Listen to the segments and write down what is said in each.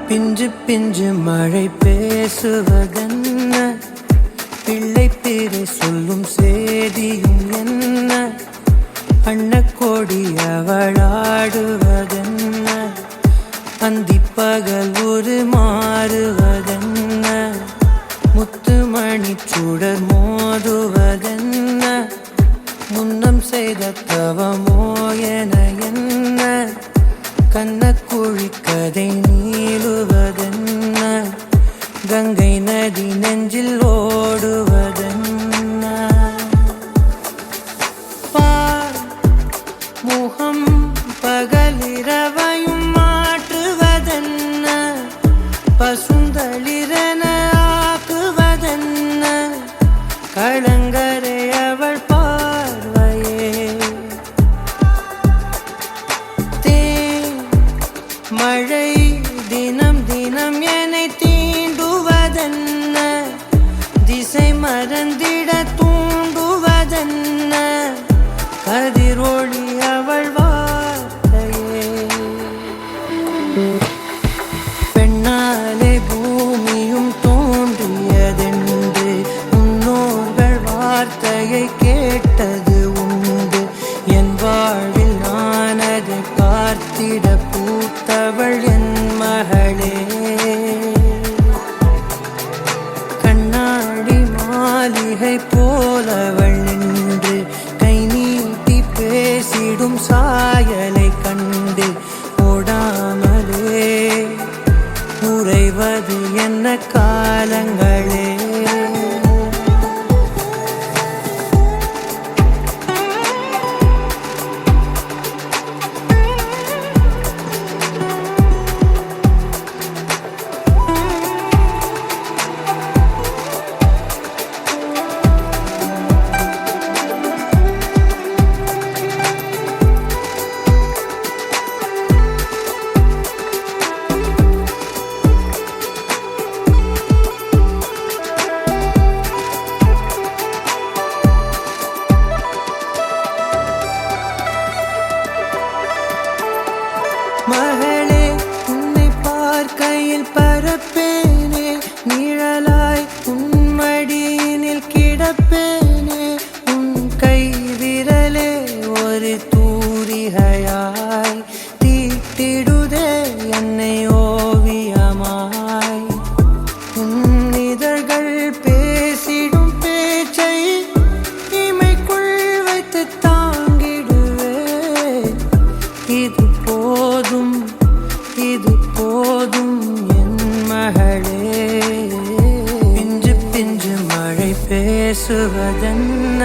பிஞ்சு பிஞ்சு மழை பேசுவதென்ன, பிள்ளை பேரை சொல்லும் சேதியும் என்ன, அன்னக்கோடி அவளாடுவதென்ன, அந்திப்பகல் ஒரு மாறுவதென்ன, முத்துமணி சுடர் மோதுவதென்ன, முன்னம் செய்த தவமோ என என்ன, கண்ணக்குழி கதை நீளுவதென்ன, கங்கை நதி நெஞ்சில் ஓடுவதென்ன, பார் முகம் பகலிரவையும் மாற்றுவதென்ன, பசுந்தளிரென ஆக்குவதென்ன, களங்கரை அவள் பார்வையே, மழை தினம் தினம் என்னை தீண்டுவதென்ன, திசை மறந்திட தூண்டுவதென்ன, கதிரொளி அவள் வார்த்தையே, பெண்ணாலே பூமியும் தோன்றியதென்று முன்னோர்கள் வார்த்தையை கேட்டது உண்டு, என் வாழ்வில் நான் அதை பார்த்திட பூத்தவள் என் மகளே, கண்ணாடி மாளிகை போலவள் நின்று கை நீட்டி பேசிடும் சாயலை கண்டு ஓடாமலே உறைவது என்ன காலங்களே, மகளே உன்னை பார்க்கையில் பரப்பேனே, நிழலாய் உன் மடியினில் கிடப்பேனே, உன் கை விரலே ஒரு தூரிகையாய் தீட்டிடுதே என்னை ஓவியமாய், உன் இதழ்கள் பேசிடும் பேச்சை இமைக்குள் வைத்து தாங்கிடுவே, இது போதும் இது போதும் என் மகளே, பிஞ்சு பிஞ்சு மழை பேசுவதென்ன,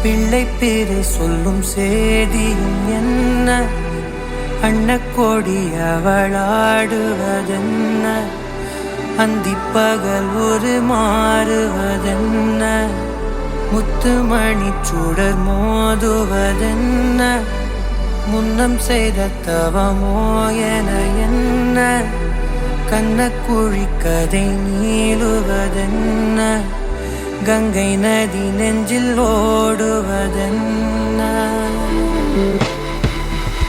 பிள்ளை பேரை சொல்லும் சேதியும் என்ன, அன்னக்கோடி அவளாடுவதென்ன, அந்திப்பகல் ஒரு மாறுவதென்ன, முத்துமணி சுடர் மோதுவதென்ன, முன்னம் செய்த தவமோ என என்ன, கண்ணக்குழி கதை நீளுவதென்ன, கங்கை நதி நெஞ்சில் ஓடுவதென்ன,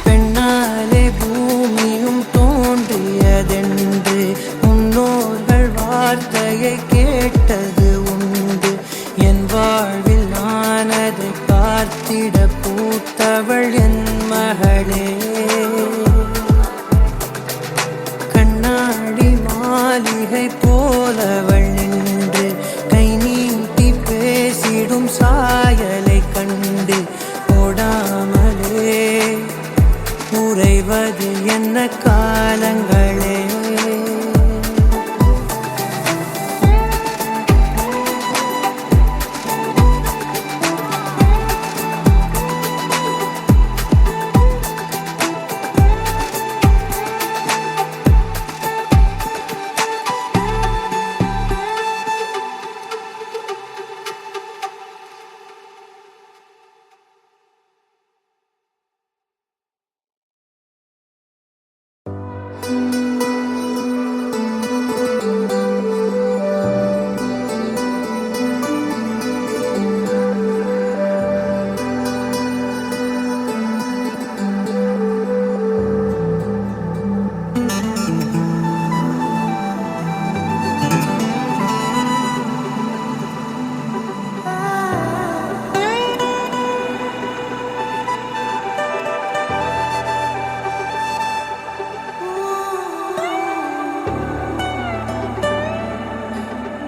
பெண்ணாலே பூமியும் தோன்றியதென்று முன்னோர்கள் வார்த்தையை கேட்டது உண்டு, என் வாழ்வில் நான் அதை பார்த்திட பூத்தவள் என் மகளே, கண்ணாடி மாளிகை போலவள் நின்று கை நீட்டி பேசிடும் சாயலை கண்டு ஓடாமலே உறைவது என்ன காலங்களே,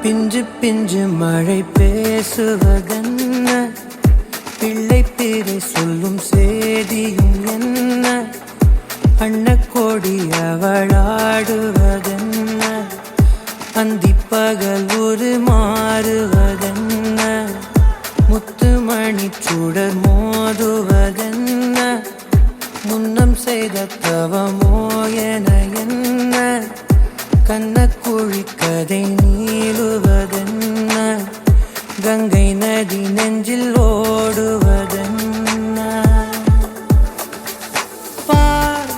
பிஞ்சு பிஞ்சு மழை பேசுவதென்ன, பிள்ளை பேரை சொல்லும் சேதியும் என்ன, அன்னக்கோடி அவளாடுவதென்ன, அந்திப்பகல் ஒரு மாறுவதென்ன, முத்துமணி சுடர் மோதுவதென்ன, முன்னம் செய்த தவமோ என என்ன, கண்ணக்குழி கதை நீளுவதென்ன, கங்கை நதி நெஞ்சில் ஓடுவதென்ன, பார்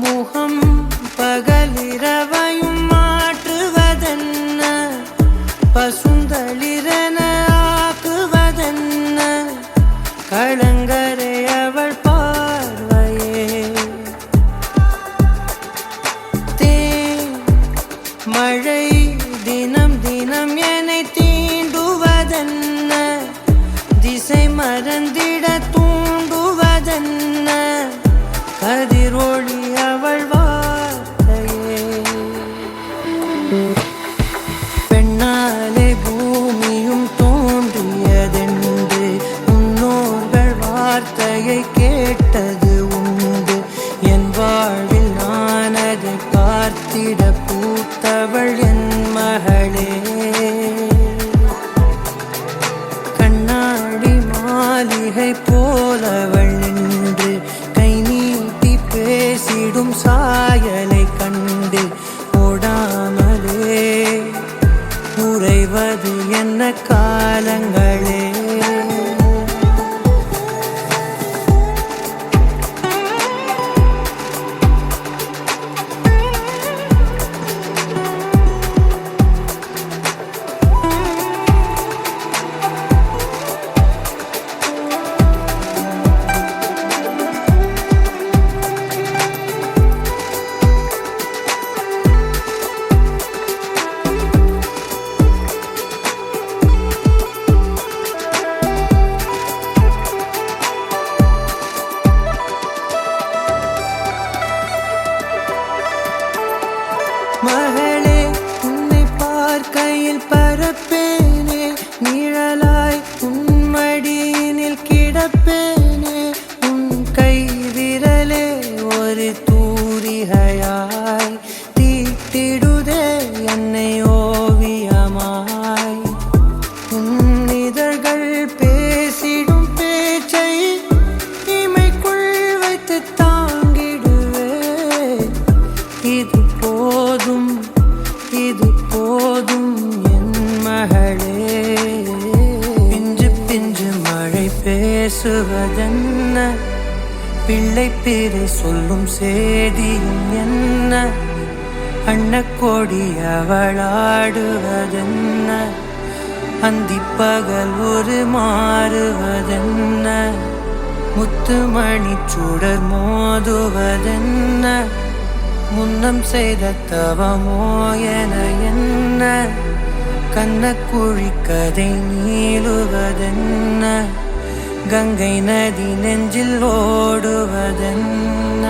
முகம் பகலிரவையும் மாற்றுவதென்ன, பசுந்தளிரென ஆக்குவதென்ன, களங்கரை அவள் பார்வையே, தேன் மழை தினம் தினம் என்னை தீண்டுவதென்ன, திசை மறந்திட தூண்டுவதென்ன, கதிரொளி அவள் வார்த்தையே, பெண்ணாலே பூமியும் தோன்றியதென்று முன்னோர்கள் வார்த்தையை கேட்டது உண்டு, என் வாழ்வில் நான் அதை பார்த்திட பூத்தவள் என் மகளே, கண்ணாடி மாளிகை போலவள் நின்று கை நீட்டி பேசிடும் சாயலை கண்டு ஓடாமலே உறைவது என்ன காலங்களே. மகளே உன்னை பார்க்கையில் பரப்பேனே, நிழலாய் உன் மடியினில் கிடப்பேனே, உன் கை விரலே ஒரு தூரிகையாய் தீட்டிடுதே என்னை ஓவியமாய், உன் இதழ்கள் பேசிடும் பேச்சை இமைக்குள் வைத்து தாங்கிடுவே, இது போதும் இது போதும் என் மகளே, பிஞ்சு பிஞ்சு மழை பேசுவதென்ன, பிள்ளை பேரை சொல்லும் சேதியும் என்ன, அன்னக்கோடி அவளாடுவதென்ன, அந்திப்பகல் ஒரு மாறுவதென்ன, முத்துமணி சுடர் மோதுவதென்ன, முன்னம் செய்த தவமோ என என்ன, கண்ணக்குழி கதை நீளுவதென்ன, கங்கை நதி நெஞ்சில் ஓடுவதென்ன.